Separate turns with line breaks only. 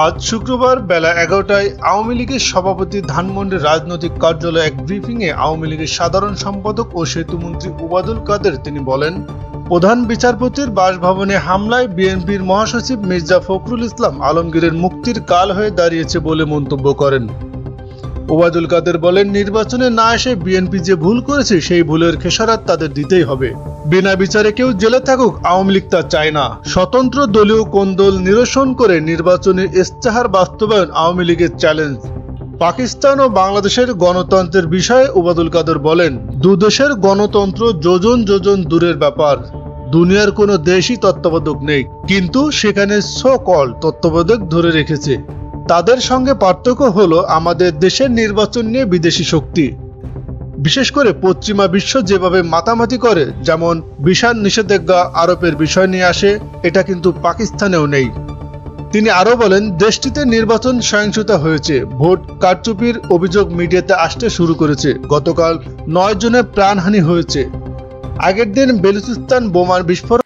আজ শুক্রবার বেলা ১১টায় আওয়ামী লীগের সভাপতি ধানমন্ডির রাজনৈতিক কার্যালয়ে এক ব্রিফিংয়ে আওয়ামী লীগের সাধারণ সম্পাদক ও সেতুমন্ত্রী ওবায়দুল কাদের তিনি বলেন, প্রধান বিচারপতির বাসভবনে হামলায় বিএনপির মহাসচিব মির্জা ফখরুল ইসলাম আলমগীরের মুক্তির কাল হয়ে দাঁড়িয়েছে বলে মন্তব্য করেন। ওবায়দুল কাদের বলেন, নির্বাচনে না এসে বিএনপি যে ভুল করেছে সেই ভুলের খেসারত তাদের দিতেই হবে। বিনা বিচারে কেউ জেলে থাকুক আওয়ামী লীগ তা চায় না। স্বতন্ত্র দলীয় কোন্দল নিরসন করে নির্বাচনের ইস্তেহার বাস্তবায়ন আওয়ামী লীগের চ্যালেঞ্জ। পাকিস্তান ও বাংলাদেশের গণতন্ত্রের বিষয়ে ওবায়দুল কাদের বলেন, দুদেশের গণতন্ত্র যোজন যোজন দূরের ব্যাপার। দুনিয়ার কোনো দেশই তত্ত্বাবধায়ক নেই, কিন্তু সেখানে সো কল তত্ত্বাবধায়ক ধরে রেখেছে। তাদের সঙ্গে পার্থক্য হলো আমাদের দেশের নির্বাচন নিয়ে বিদেশি শক্তি, বিশেষ করে পশ্চিমা বিশ্ব যেভাবে মাতামাতি করে, যেমন ভিসা নিষেধাজ্ঞা আরোপের বিষয় নিয়ে আসে, এটা কিন্তু পাকিস্তানেও নেই। তিনি আরো বলেন, দেশটিতে নির্বাচন সহিংসতা হয়েছে, ভোট কারচুপির অভিযোগ মিডিয়াতে আসতে শুরু করেছে। গতকাল 9 জনের প্রাণহানি হয়েছে। আগের দিন বেলুচিস্তান বোমার বিস্ফোরণ